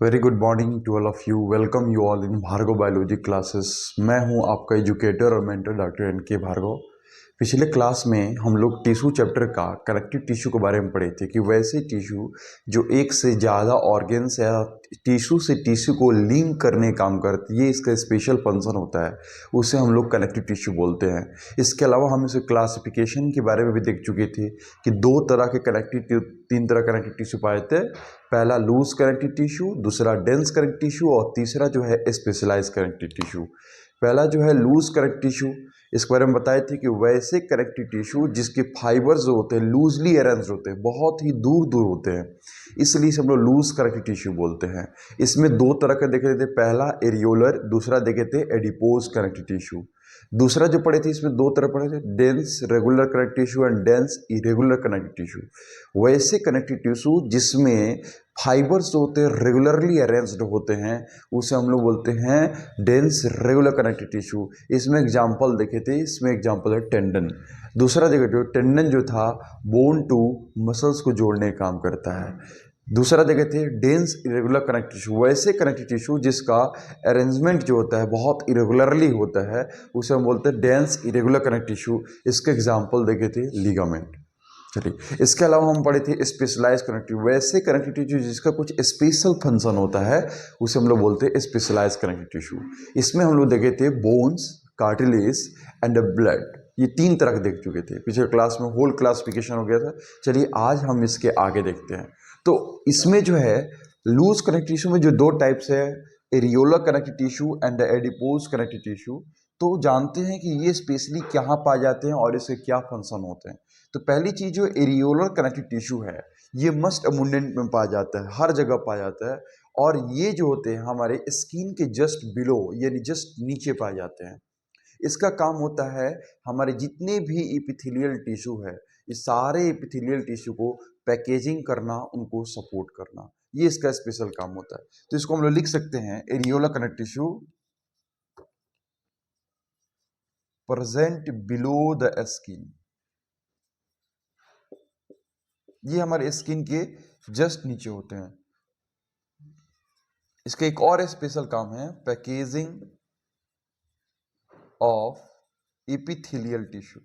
Very good morning to all of you. Welcome you all in Bhargav biology classes. मैं हूं आपका educator और mentor doctor NK. Bhargava. पिछले class में हम लोग टिश्यू चैप्टर का कनेक्टिव टिश्यू के बारे में पढ़े थे कि वैसे टिश्यू जो एक से ज़्यादा ऑर्गेन्स या टिश्यू से टिश्यू को लिंक करने काम करती है, ये इसका स्पेशल फंक्शन होता है, उसे हम लोग कनेक्टिव टिश्यू बोलते हैं। इसके अलावा हम इसे क्लासिफिकेशन के बारे में भी देख चुके थे कि तीन तरह कनेक्टिव टिश्यू पाए थे। पहला लूज कनेक्टिव टिश्यू, दूसरा डेंस कनेक्टिव टिश्यू और तीसरा जो है स्पेशलाइज कनेक्टिव टिश्यू। पहला जो है लूज कनेक्टिव टिश्यू, इसके बारे में बताए थे कि वैसे कनेक्टिव टिश्यू जिसके फाइबर्स जो होते हैं लूजली अरेंज होते हैं, बहुत ही दूर दूर होते हैं, इसलिए इसे हम लोग लूज कनेक्टिव टिश्यू बोलते हैं। इसमें दो तरह के देखे थे, पहला एरियोलर, दूसरा देखे थे एडिपोज कनेक्टिव टिश्यू। दूसरा जो पढ़े थे इसमें दो तरह पढ़े थे, dense regular connective tissue and dense irregular connective tissue. वैसे कनेक्टिव टिश्यू जिसमें फाइबर्स जो होते हैं रेगुलरली अरेंज्ड होते हैं, उसे हम लोग बोलते हैं डेंस रेगुलर कनेक्टिव टिश्यू। इसमें एग्जांपल देखे थे, इसमें एग्जांपल है टेंडन। दूसरा देखे थे टेंडन जो था बोन टू मसल्स को जोड़ने का काम करता है। दूसरा देखे थे डेंस इरेगुलर कनेक्टिव टिश्यू, वैसे कनेक्टिव टिश्यू जिसका अरेंजमेंट जो होता है बहुत इरेगुलरली होता है, उसे हम बोलते हैं डेंस इरेगुलर कनेक्टिव टिश्यू। इसके एग्जांपल देखे थे लिगामेंट। चलिए, इसके अलावा हम पढ़े थे स्पेशलाइज कनेक्टिव, वैसे कनेक्टिव टिश्यू जिसका कुछ स्पेशल फंक्शन होता है, उसे हम लोग बोलते हैं स्पेशलाइज कनेक्टिव टिश्यू। इसमें हम लोग देखे थे बोन्स, कार्टिलेज एंड ब्लड। ये तीन तरह के देख चुके थे, पिछले क्लास में होल क्लासिफिकेशन हो गया था। चलिए आज हम इसके आगे देखते हैं। तो इसमें जो है लूज कनेक्टिव टिश्यू में जो दो टाइप्स है, areolar connective tissue and adipose connective tissue. तो जानते हैं कि ये स्पेशली कहाँ पाए जाते हैं और इसके क्या फंक्शन होते हैं। तो पहली चीज जो एरियोलर कनेक्टिव टिश्यू है, ये मस्ट अबुंडेंट में पाया जाता है, हर जगह पाया जाता है, और ये जो होते हैं हमारे स्किन के जस्ट बिलो यानी जस्ट नीचे पाए जाते हैं। इसका काम होता है हमारे जितने भी एपिथेलियल टिश्यू है, इस सारे एपिथेलियल टिश्यू को पैकेजिंग करना, उनको सपोर्ट करना, ये इसका स्पेशल काम होता है। तो इसको हम लोग लिख सकते हैं areolar connective tissue present below the skin. ये हमारे स्किन के जस्ट नीचे होते हैं। इसका एक और स्पेशल काम है पैकेजिंग ऑफ एपिथेलियल टिश्यू।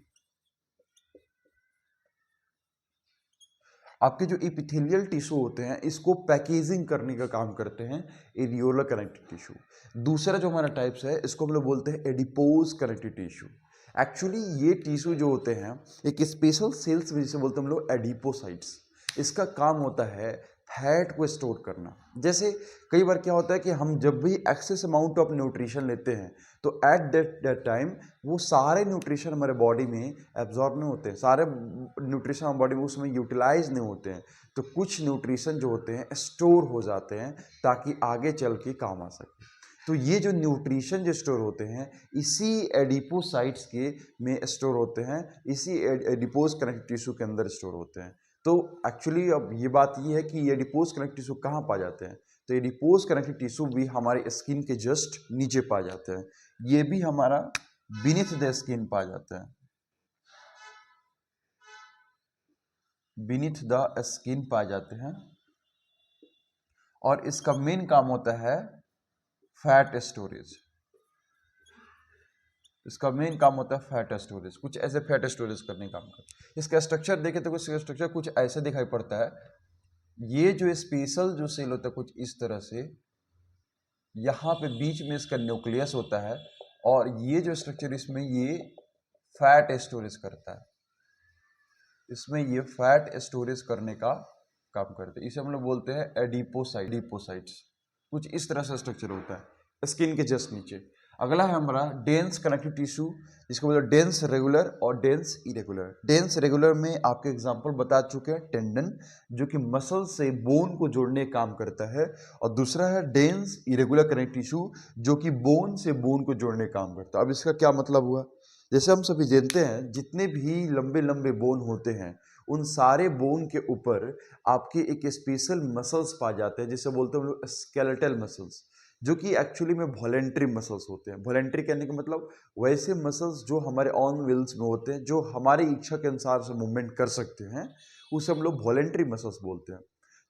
आपके जो एपिथेलियल टिश्यू होते हैं इसको पैकेजिंग करने का काम करते हैं एरियोलर कनेक्टिव टिश्यू। दूसरा जो हमारा टाइप्स है इसको हम लोग बोलते हैं एडिपोज कनेक्टिव टिश्यू। एक्चुअली ये टिश्यू जो होते हैं एक स्पेशल सेल्स में जिसे बोलते हैं हम लोग एडिपोसाइट्स। इसका काम होता है फैट को स्टोर करना। जैसे कई बार क्या होता है कि हम जब भी एक्सेस अमाउंट ऑफ न्यूट्रिशन लेते हैं तो एट दैट टाइम वो सारे न्यूट्रिशन हमारे बॉडी में एब्जॉर्ब नहीं होते हैं, सारे न्यूट्रिशन हमारे बॉडी में उसमें यूटिलाइज नहीं होते हैं। तो कुछ न्यूट्रिशन जो होते हैं स्टोर हो जाते हैं ताकि आगे चल के काम आ सके। तो ये जो न्यूट्रिशन जो स्टोर होते हैं इसी एडिपोसाइट्स के में स्टोर होते हैं, इसी एडिपोज कनेक्टिव टिश्यू के अंदर स्टोर होते हैं। तो एक्चुअली अब ये बात ये है कि ये एडिपोज कनेक्टिव टिश्यू कहाँ पाए जाते हैं। तो एडिपोज कनेक्टिव टिश्यू भी हमारे स्किन के जस्ट नीचे पाए जाते हैं। ये भी हमारा बीनीथ द स्किन पाया जाता है, बीनीथ द स्किन पाए जाते हैं। और इसका मेन काम होता है फैट स्टोरेज। इसका मेन काम होता है फैट स्टोरेज, कुछ ऐसे फैट स्टोरेज करने का काम करता है। इसका स्ट्रक्चर देखें तो इसका स्ट्रक्चर कुछ ऐसे दिखाई पड़ता है। ये जो स्पेशल जो सेल होता है कुछ इस तरह से, यहाँ पे बीच में इसका न्यूक्लियस होता है, और ये जो स्ट्रक्चर इसमें ये फैट स्टोरेज करता है। इसमें ये फैट स्टोरेज करने का काम करते हैं। इसे हम लोग बोलते हैं एडिपोसाइट्स। कुछ इस तरह से स्ट्रक्चर होता है स्किन के जस्ट नीचे। अगला है हमारा डेंस कनेक्टिव टिश्यू, जिसको बोलते हैं डेंस रेगुलर और डेंस इरेगुलर। डेंस रेगुलर में आपके एग्जांपल बता चुके हैं, टेंडन जो कि मसल से बोन को जोड़ने का काम करता है, और दूसरा है डेंस इरेगुलर कनेक्टिव टिश्यू जो कि बोन से बोन को जोड़ने का काम करता है। अब इसका क्या मतलब हुआ, जैसे हम सभी जानते हैं जितने भी लंबे लंबे बोन होते हैं उन सारे बोन के ऊपर आपके एक स्पेशल मसल्स पाए जाते हैं, जिसे बोलते हैं हम लोग स्केलेटल मसल्स, जो कि एक्चुअली में वॉलेंट्री मसल्स होते हैं। वॉलेंट्री कहने का मतलब वैसे मसल्स जो हमारे ऑन व्हील्स में होते हैं, जो हमारी इच्छा के अनुसार से मूवमेंट कर सकते हैं, उसे हम लोग वॉलेंट्री मसल्स बोलते हैं।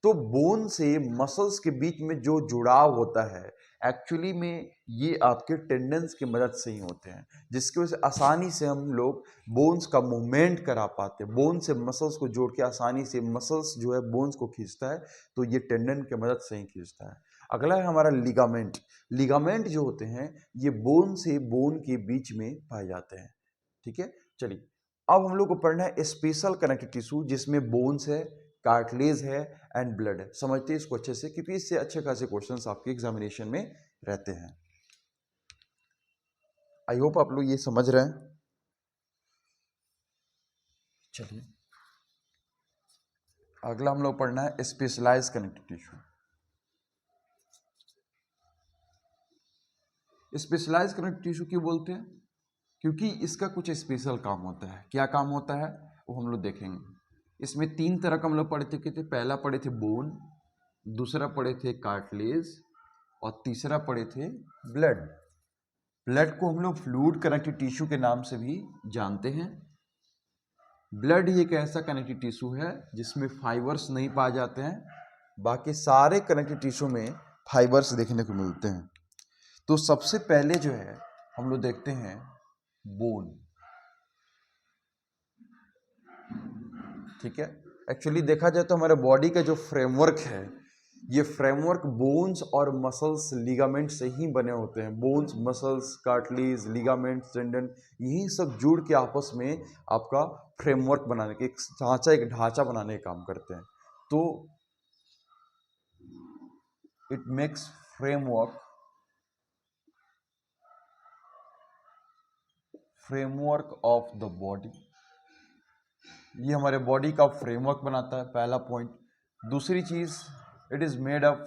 तो बोन से मसल्स के बीच में जो जुड़ाव होता है एक्चुअली में ये आपके टेंडन्स की मदद से ही होते हैं, जिसकी वजह से आसानी से हम लोग बोन्स का मूवमेंट करा पाते हैं। बोन से मसल्स को जोड़ के आसानी से मसल्स जो है बोन्स को खींचता है, तो ये टेंडन की मदद से ही खींचता है। अगला है हमारा लिगामेंट। लिगामेंट जो होते हैं ये बोन से बोन के बीच में पाए जाते हैं। ठीक है, चलिए अब हम लोग को पढ़ना है स्पेशल कनेक्टिव टिश्यू, जिसमें बोन्स है, कार्टिलेज है एंड ब्लड है। समझते हैं इसको अच्छे से, क्योंकि इससे अच्छे खासे क्वेश्चंस आपके एग्जामिनेशन में रहते हैं। आई होप आप लोग ये समझ रहे हैं। चलिए अगला हम लोग पढ़ना है specialised connective tissue. Specialised connective tissue क्यों बोलते हैं? क्योंकि इसका कुछ स्पेशल काम होता है। क्या काम होता है वो हम लोग देखेंगे। इसमें 3 तरह का हम लोग पढ़े थे। पहला पढ़े थे बोन, दूसरा पढ़े थे कार्टिलेज और तीसरा पढ़े थे ब्लड। ब्लड को हम लोग फ्लूइड कनेक्टिव टिश्यू के नाम से भी जानते हैं। ब्लड ही एक ऐसा कनेक्टिव टिश्यू है जिसमें फाइबर्स नहीं पाए जाते हैं, बाकी सारे कनेक्टिव टिश्यू में फाइबर्स देखने को मिलते हैं। तो सबसे पहले जो है हम लोग देखते हैं बोन। ठीक है, एक्चुअली देखा जाए तो हमारे बॉडी का जो फ्रेमवर्क है, ये फ्रेमवर्क बोन्स और मसल्स लिगामेंट से ही बने होते हैं। Bones, muscles, cartilage, ligament, tendon, यही सब जुड़ के आपस में आपका फ्रेमवर्क बनाने के एक ढांचा बनाने का काम करते हैं। तो it makes framework of the body. ये हमारे बॉडी का फ्रेमवर्क बनाता है, पहला पॉइंट। दूसरी चीज, it is made of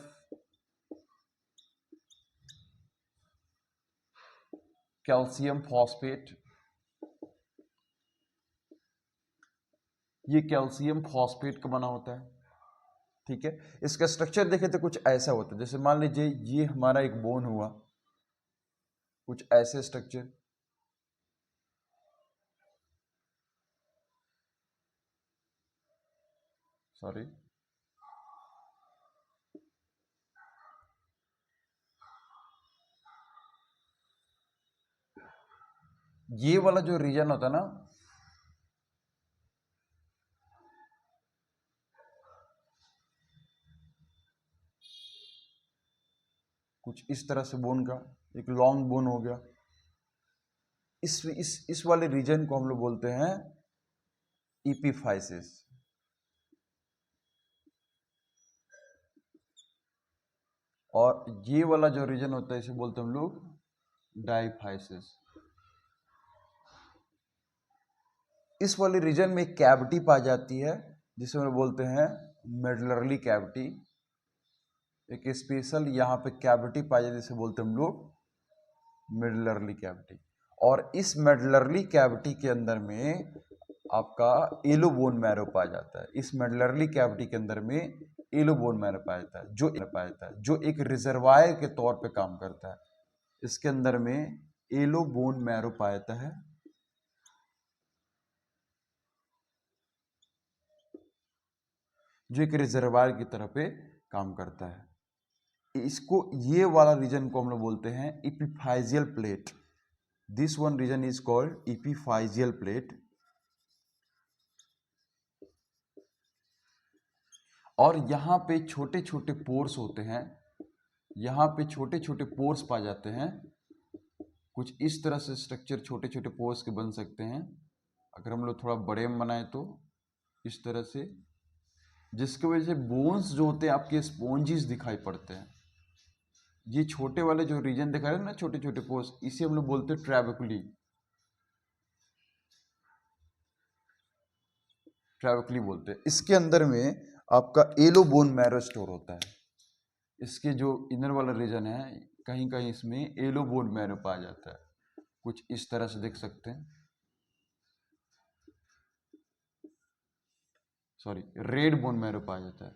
calcium phosphate. ये कैल्शियम फॉस्फेट का बना होता है। ठीक है, इसका स्ट्रक्चर देखें तो कुछ ऐसा होता है, जैसे मान लीजिए ये हमारा एक बोन हुआ, कुछ ऐसे स्ट्रक्चर। सॉरी, ये वाला जो रीजन होता है ना, कुछ इस तरह से बोन का एक लॉन्ग बोन हो गया। इस वाले रीजन को हम लोग बोलते हैं इपिफाइसिस। और ये वाला जो रीजन होता है इसे बोलते हैं हम लोग डाइफाइसिस। इस वाले रीजन में एक कैविटी पाई जाती है जिसे हम बोलते हैं मेडुलरी कैविटी। एक स्पेशल यहाँ पे कैविटी पाई जाती है जिसे बोलते हैं हम लोग मेडुलरी कैविटी। और इस मेडुलरी कैविटी के अंदर में आपका येलो बोन मैरो पाया जाता है। इस मेडुलरी कैविटी के अंदर में येलो बोन मैरो पाया जाता है जो एक रिजर्वायर के तौर पे काम करता है। इसके अंदर में येलो बोन मैरो पाया जाता है, जो एक रिजर्वायर की तरह पे काम करता है। इसको, ये वाला रीजन को हम लोग बोलते हैं epiphyseal plate. This one region is called epiphyseal plate. और यहाँ पे छोटे छोटे पोर्स होते हैं, यहाँ पे छोटे छोटे पोर्स पाए जाते हैं। कुछ इस तरह से स्ट्रक्चर छोटे छोटे पोर्स के बन सकते हैं। अगर हम लोग थोड़ा बड़े में बनाए तो इस तरह से, जिसकी वजह से बोन्स जो होते हैं आपके स्पॉन्जिस दिखाई पड़ते हैं। ये छोटे वाले जो रीजन दिखा रहे हैं ना, छोटे छोटे पोर्स, इसे हम लोग बोलते हैं ट्रैबेकुली बोलते हैं। इसके अंदर में आपका येलो बोन मैरो स्टोर होता है। इसके जो इनर वाला रीजन है, कहीं कहीं इसमें येलो बोन मैरो पाया जाता है। कुछ इस तरह से देख सकते हैं, सॉरी, रेड बोन मैरो पाया जाता है।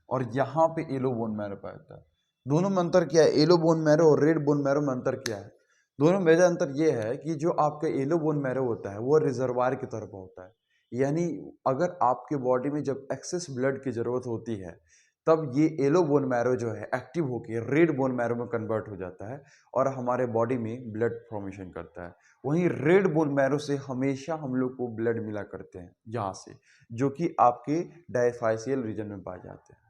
और यहाँ पे येलो बोन मैरो पाया जाता है। दोनों में अंतर क्या है? येलो बोन मैरो और रेड बोन मैरो में अंतर क्या है? दोनों में मेजर अंतर ये है कि जो आपका येलो बोन मैरो होता है वो रिजर्वायर की तरफ होता है। यानी अगर आपके बॉडी में जब एक्सेस ब्लड की ज़रूरत होती है तब ये येलो बोन मैरो जो है एक्टिव होकर रेड बोन मैरो में कन्वर्ट हो जाता है और हमारे बॉडी में ब्लड फॉर्मेशन करता है। वहीं रेड बोन मैरो से हमेशा हम लोग को ब्लड मिला करते हैं यहाँ से, जो कि आपके डायफाइसियल रीजन में पाए जाते हैं।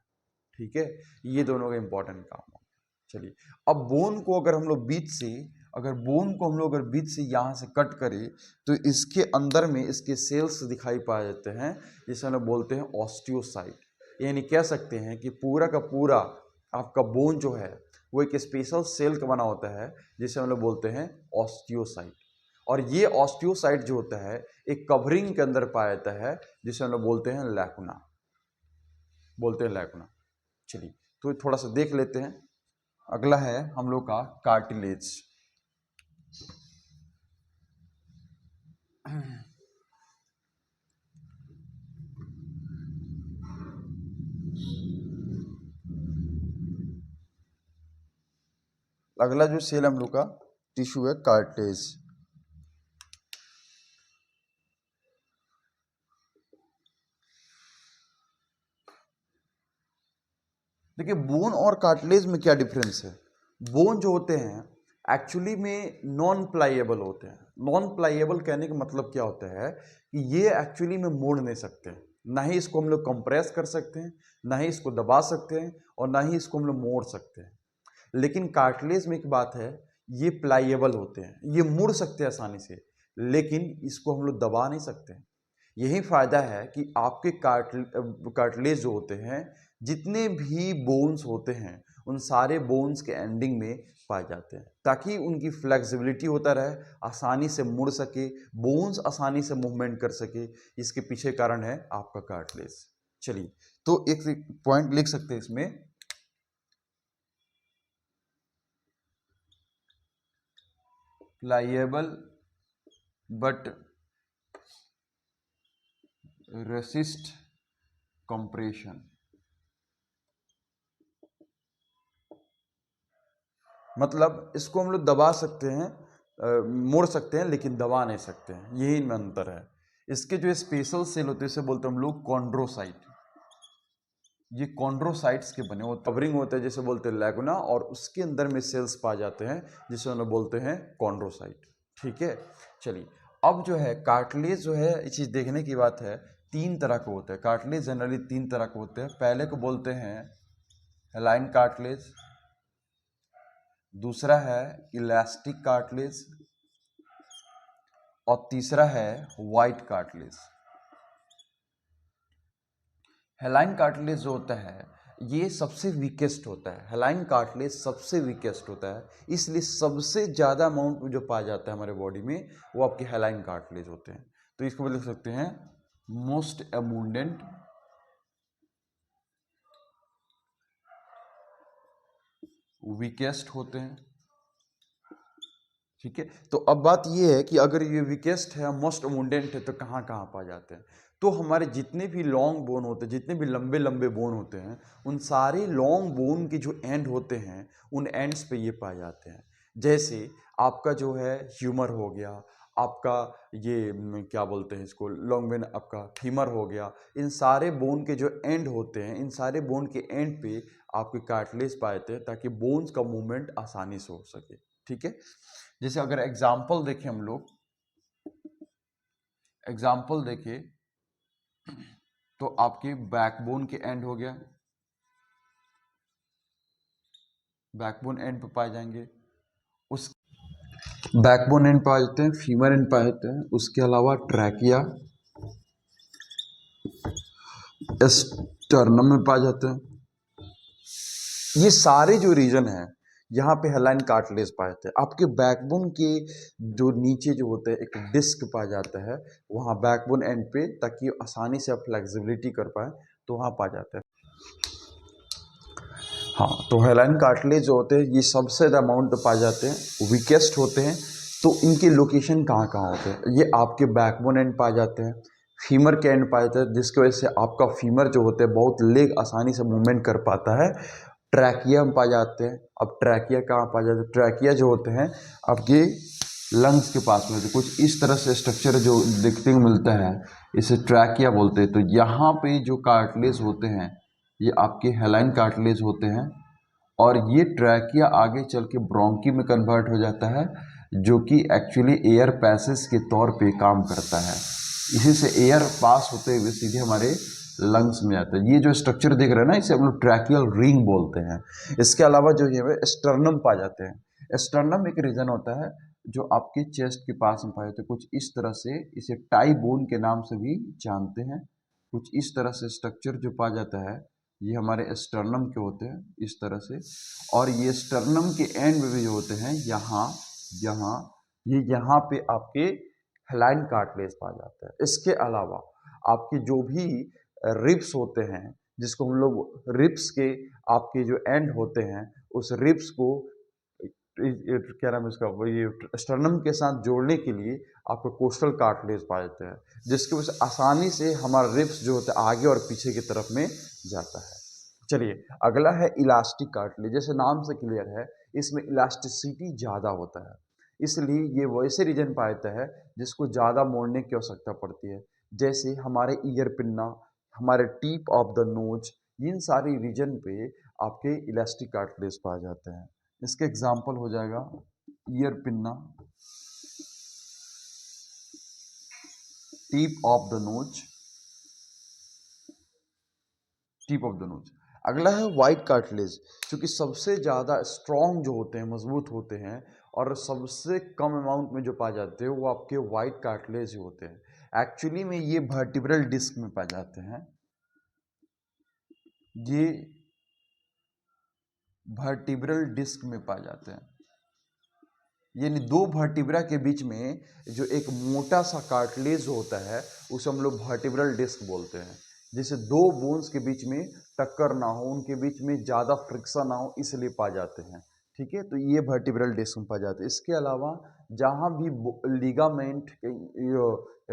ठीक है, ये दोनों का इंपॉर्टेंट काम है। चलिए, अब बोन को अगर हम लोग बीच से यहाँ से कट करें तो इसके अंदर में इसके सेल्स दिखाई पा जाते हैं, जिसे हम लोग बोलते हैं ऑस्टियोसाइट। यानी कह सकते हैं कि पूरा का पूरा आपका बोन जो है वो एक स्पेशल सेल का बना होता है, जिसे हम लोग बोलते हैं ऑस्टियोसाइट। और ये ऑस्टियोसाइट जो होता है एक कवरिंग के अंदर पाया जाता है, जिसे हम लोग बोलते हैं लैकुना। चलिए, तो थोड़ा सा देख लेते हैं। अगला है हम लोग का कार्टिलेज। अगला जो सेल हम लोग का टिश्यू है कार्टिलेज। देखिए, बोन और कार्टिलेज में क्या डिफरेंस है। बोन जो होते हैं एक्चुअली में नॉन प्लाइएबल होते हैं। नॉन प्लाइएबल कहने का मतलब क्या होता है कि ये एक्चुअली में मोड़ नहीं सकते हैं। ना ही इसको हम लोग कंप्रेस कर सकते हैं, ना ही इसको दबा सकते हैं, और ना ही इसको हम लोग मोड़ सकते हैं। लेकिन कार्टिलेज में एक बात है, ये प्लाइएबल होते हैं, ये मुड़ सकते हैं आसानी से, लेकिन इसको हम लोग दबा नहीं सकते हैं। यही फायदा है कि आपके कार्टिलेज जो होते हैं, जितने भी बोन्स होते हैं उन सारे बोन्स के एंडिंग में पाए जाते हैं, ताकि उनकी फ्लेक्सिबिलिटी होता रहे, आसानी से मुड़ सके, बोन्स आसानी से मूवमेंट कर सके। इसके पीछे कारण है आपका कार्टिलेज। चलिए, तो एक पॉइंट लिख सकते हैं इसमें, प्लाइएबल बट रेसिस्ट कंप्रेशन। मतलब इसको हम लोग दबा सकते हैं, मोड़ सकते हैं, लेकिन दबा नहीं सकते हैं। यही इनमें अंतर है। इसके जो स्पेशल सेल होते हैं इसे बोलते हैं हम लोग कॉन्ड्रोसाइट। ये कॉन्ड्रोसाइट्स के बने वो कवरिंग होते हैं जिसे बोलते हैं लैगुना, और उसके अंदर में सेल्स पाए जाते हैं जिसे हम लोग बोलते हैं कॉन्ड्रोसाइट। ठीक है, चलिए, अब जो है कार्टिलेज जो है, ये चीज़ देखने की बात है, 3 तरह के होते हैं। कार्टिलेज जनरली 3 तरह के होते हैं। पहले को बोलते हैं हेलाइन कार्टिलेज, दूसरा है इलास्टिक कार्टिलेज, और तीसरा है वाइट कार्टिलेज। हेलाइन कार्टिलेज जो होता है ये सबसे वीकेस्ट होता है। हेलाइन कार्टिलेज सबसे वीकेस्ट होता है, इसलिए सबसे ज़्यादा अमाउंट जो पाया जाता है हमारे बॉडी में वो आपके हेलाइन कार्टिलेज होते हैं। तो इसको लिख सकते हैं मोस्ट अबुंडेंट वीकेस्ट होते हैं। ठीक है, तो अब बात ये है कि अगर ये वीकेस्ट है, मोस्ट अबुंडेंट है, तो कहाँ कहाँ पाए जाते हैं। तो हमारे जितने भी लॉन्ग बोन होते हैं, जितने भी लंबे लंबे बोन होते हैं, उन सारे लॉन्ग बोन के जो एंड होते हैं उन एंड्स पे ये पाए जाते हैं। जैसे आपका जो है ह्यूमर हो गया, आपका ये क्या बोलते हैं इसको, लॉन्ग बोन, आपका फीमर हो गया, इन सारे बोन के जो एंड होते हैं, इन सारे बोन के एंड पे आपके कार्टिलेज पाए जाते हैं, ताकि बोन्स का मूवमेंट आसानी से हो सके। ठीक है, जैसे अगर एग्जाम्पल देखें हम लोग, एग्जाम्पल देखें तो आपके बैकबोन के एंड हो गया, बैकबोन एंड पे पाए जाएंगे, उस बैकबोन एंड पाए जाते हैं, फीमर एंड पाए जाते हैं, उसके अलावा ट्रैकिया, स्टर्नम में पाए जाते हैं। ये सारे जो रीजन है यहाँ पे हेलाइन कार्टिलेज पाए जाते हैं। आपके बैकबोन के जो नीचे जो होते हैं एक डिस्क पाया जाता है वहाँ बैकबोन एंड पे, ताकि आसानी से आप फ्लेक्सिबिलिटी कर पाए, तो वहाँ पाया जाता है। हाँ, तो हेलाइन कार्टिलेज जो होते हैं ये सबसे ज़्यादा अमाउंट पे पाए जाते हैं, वीकेस्ट होते हैं। तो इनके लोकेशन कहाँ कहाँ होते हैं, ये आपके बैकबोन एंड पाए जाते हैं, फीमर के एंड पाए जाते हैं, जिसकी वजह से आपका फीमर जो होते हैं बहुत लेग आसानी से मूवमेंट कर पाता है। ट्रैकिया में पाए जाते हैं। अब ट्रैकिया कहाँ पाए जाते हैं, ट्रैकिया जो होते हैं आपके लंग्स के पास में, तो कुछ इस तरह से स्ट्रक्चर जो देखने को मिलता है, इसे ट्रैकिया बोलते हैं। तो यहाँ पे जो कार्टिलेज होते हैं ये आपके हेलाइन कार्टिलेज होते हैं, और ये ट्रैकिया आगे चल के ब्रोंकी में कन्वर्ट हो जाता है, जो कि एक्चुअली एयर पैसेज के तौर पे काम करता है। इसी से एयर पास होते हुए सीधे हमारे लंग्स में आता है। ये जो स्ट्रक्चर देख रहे हैं ना, इसे हम लोग ट्रैकियल रिंग बोलते हैं। इसके अलावा जो ये स्टर्नम पा जाते हैं। स्टर्नम एक रीजन होता है जो आपके चेस्ट के पास में पाए जाते हैं, कुछ इस तरह से। इसे टाई बोन के नाम से भी जानते हैं। कुछ इस तरह से स्ट्रक्चर जो पा जाता है, ये हमारे स्टर्नम के होते हैं इस तरह से। और ये स्टर्नम के एंड में भी जो होते हैं, यहाँ यहाँ यहाँ पे आपके हेलाइन कार्टिलेज पा जाता है। इसके अलावा आपके जो भी रिब्स होते हैं, जिसको हम लोग रिब्स के आपके जो एंड होते हैं, उस रिब्स को क्या नाम है इसका, वो ये स्टर्नम के साथ जोड़ने के लिए आपको कोस्टल कार्टिलेज पाए जाते हैं, जिसकी वजह से आसानी से हमारा रिब्स जो होता है आगे और पीछे की तरफ में जाता है। चलिए, अगला है इलास्टिक कार्टिलेज। जैसे नाम से क्लियर है, इसमें इलास्टिसिटी ज़्यादा होता है, इसलिए ये वैसे रीजन पाया जाता है जिसको ज़्यादा मोड़ने की आवश्यकता पड़ती है। जैसे हमारे ईयर पिन्ना, हमारे टीप ऑफ द नोज, इन सारी रीजन पे आपके इलास्टिक कार्टिलेज पाए जाते हैं। इसके एग्जाम्पल हो जाएगा ear pinna, tip of the nose, tip of the nose. अगला है वाइट कार्टिलेज, क्योंकि सबसे ज़्यादा स्ट्रॉन्ग जो होते हैं, मजबूत होते हैं, और सबसे कम अमाउंट में जो पाए जाते हैं वो आपके वाइट कार्टिलेज ही होते हैं। एक्चुअली में ये वर्टिब्रल डिस्क में पाए जाते हैं। ये वर्टिब्रल डिस्क में पाए जाते हैं, यानी दो वर्टिब्रा के बीच में जो एक मोटा सा कार्टिलेज होता है उसे हम लोग वर्टिब्रल डिस्क बोलते हैं। जैसे दो बोन्स के बीच में टक्कर ना हो, उनके बीच में ज़्यादा फ्रिक्शन ना हो, इसलिए पा जाते हैं। ठीक है, तो ये वर्टिब्रल डिस्क में पा जाते हैं। इसके अलावा जहाँ भी लिगामेंट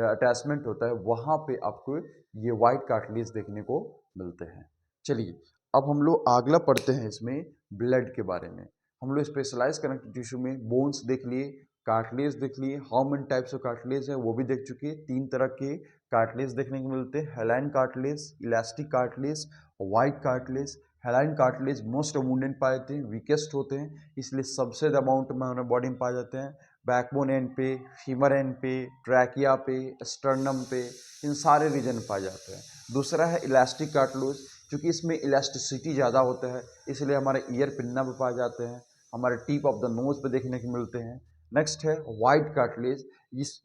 अटैचमेंट होता है, वहाँ पे आपको ये वाइट कार्टिलेज देखने को मिलते हैं। चलिए, अब हम लोग अगला पढ़ते हैं इसमें ब्लड के बारे में। हम लोग स्पेशलाइज कनेक्टिव टिश्यू में बोन्स देख लिए, कार्टिलेज देख लिए, how many types of cartilage है वो भी देख चुके हैं। 3 तरह के कार्टिलेज देखने को मिलते हैं, hyaline cartilage, elastic cartilage, white cartilage. Hyaline cartilage most abundant पाए जाते हैं, वीकेस्ट होते हैं, इसलिए सबसे ज़्यादा अमाउंट में हमारे बॉडी में पाए जाते हैं। बैकबोन एंड पे, फीमर एंड पे, ट्रैकिया पे, स्टर्नम पे, इन सारे रीजन पाए जाते हैं। दूसरा है इलास्टिक कार्टिलेज, क्योंकि इसमें इलास्टिसिटी ज़्यादा होता है, इसलिए हमारे ईयर पिन्ना पे पाए जाते हैं, हमारे टीप ऑफ द नोज पे देखने को मिलते हैं। नेक्स्ट है वाइट कार्टिलेज।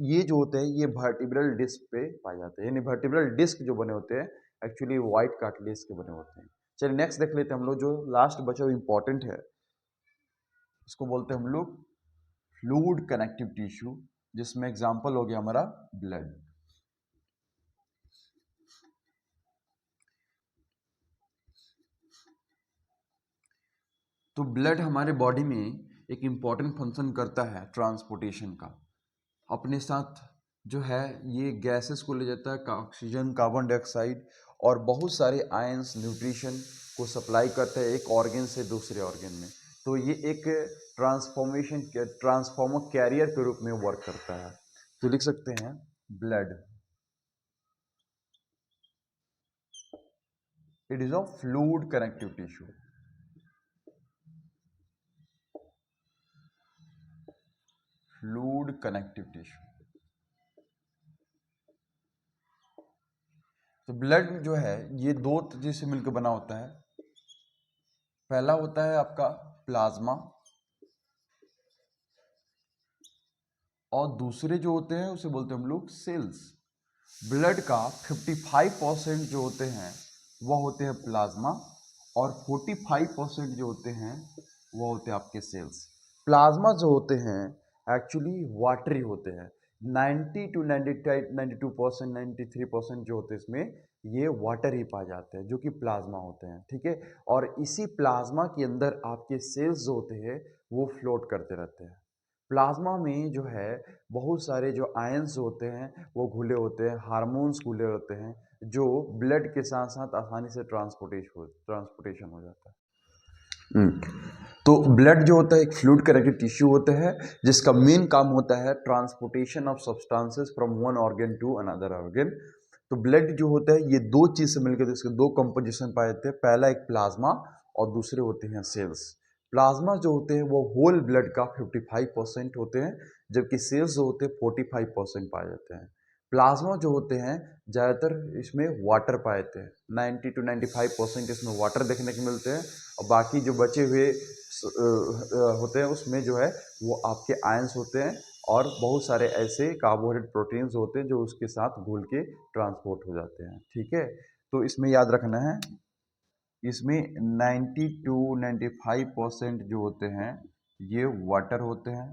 ये जो होते हैं ये वर्टिब्रल डिस्क पे पाए जाते हैं, यानी वर्टिब्रल डिस्क जो बने होते हैं एक्चुअली वाइट कार्टिलेज के बने होते हैं। चलिए नेक्स्ट देख लेते हैं हम लोग, जो लास्ट बचा हुआ इंपॉर्टेंट है, इसको बोलते हैं हम लोग फ्लूइड कनेक्टिव टिश्यू, जिसमें एग्जाम्पल हो गया हमारा ब्लड। तो ब्लड हमारे बॉडी में एक इम्पॉर्टेंट फंक्शन करता है ट्रांसपोर्टेशन का। अपने साथ जो है ये गैसेस को ले जाता है, ऑक्सीजन, कार्बन डाइऑक्साइड, और बहुत सारे आयंस, न्यूट्रिशन को सप्लाई करता है एक ऑर्गन से दूसरे ऑर्गन में। तो ये एक ट्रांसफॉर्मर कैरियर के रूप में वर्क करता है। तो लिख सकते हैं blood, it is a fluid connective tissue. Fluid connective tissue. तो ब्लड जो है ये दो चीज से मिलकर बना होता है। पहला होता है आपका प्लाज्मा, और दूसरे जो होते हैं उसे बोलते हैं हम लोग सेल्स। ब्लड का 55% जो होते हैं वह होते हैं प्लाज्मा, और 45% जो होते हैं वह होते हैं आपके सेल्स। प्लाज्मा जो होते हैं एक्चुअली वाटरी होते हैं। 90 to 92%, 93% जो होते हैं इसमें ये वाटर ही पाए जाते हैं, जो कि प्लाज्मा होते हैं। ठीक है, और इसी प्लाज्मा के अंदर आपके सेल्स जो होते हैं वो फ्लोट करते रहते हैं। प्लाज्मा में जो है बहुत सारे जो आयंस होते हैं वो घुले होते हैं, हार्मोन्स घुले होते हैं, जो ब्लड के साथ साथ आसानी से ट्रांसपोर्टेशन हो जाता है। तो ब्लड जो होता है एक फ्लूइड कनेक्टिव टिश्यू होता है जिसका मेन काम होता है transportation of substances from one organ to another organ. तो ब्लड जो होता है ये दो चीज से मिलकर इसके दो कंपोजिशन पाए जाते हैं, पहला एक प्लाज्मा और दूसरे होते हैं सेल्स। प्लाज्मा जो होते हैं वो होल ब्लड का 55% होते हैं, जबकि सेल्स जो होते हैं 45% पाए जाते हैं। प्लाज्मा जो होते हैं ज़्यादातर इसमें वाटर पाए जाते हैं, 90 to 95% इसमें वाटर देखने को मिलते हैं, और बाकी जो बचे हुए होते हैं उसमें जो है वो आपके आयंस होते हैं और बहुत सारे ऐसे कार्बोहाइड्रेट प्रोटीन्स होते हैं जो उसके साथ घुल के ट्रांसपोर्ट हो जाते हैं। ठीक है, तो इसमें याद रखना है, इसमें 90 to 95% जो होते हैं ये वाटर होते हैं,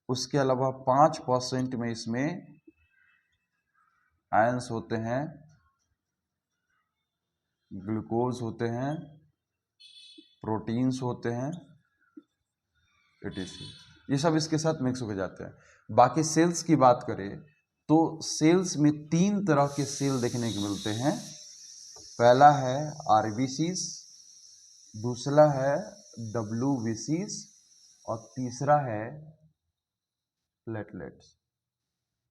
उसके अलावा 5% में इसमें आयंस होते हैं, ग्लूकोज होते हैं, प्रोटीन्स होते हैं, एटीसी, ये सब इसके साथ मिक्स हो जाते हैं। बाकी सेल्स की बात करें तो सेल्स में तीन तरह के सेल देखने को मिलते हैं। पहला है आरबीसीज, दूसरा है डब्ल्यूबीसीज और तीसरा है प्लेटलेट्स।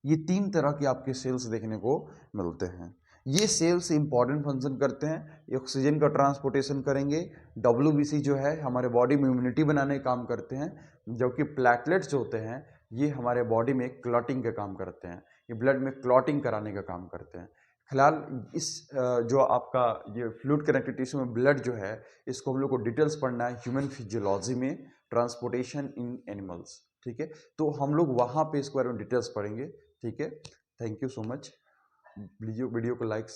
ये तीन तरह के आपके सेल्स देखने को मिलते हैं। ये सेल्स इंपॉर्टेंट फंक्शन करते हैं, ये ऑक्सीजन का ट्रांसपोर्टेशन करेंगे। डब्ल्यूबीसी जो है हमारे बॉडी में इम्यूनिटी बनाने का काम करते हैं, जबकि प्लेटलेट्स जो होते हैं ये हमारे बॉडी में क्लॉटिंग का काम करते हैं, ये ब्लड में क्लॉटिंग कराने का काम करते हैं। फिलहाल इस जो आपका ये फ्लूइड कनेक्टिव टिश्यू में ब्लड जो है इसको हम लोग को डिटेल्स पढ़ना है ह्यूमन फिजियोलॉजी में, ट्रांसपोर्टेशन इन एनिमल्स। ठीक है, तो हम लोग वहाँ पे इसके बारे में डिटेल्स पढ़ेंगे। ठीक है, thank you so much. Video को लाइक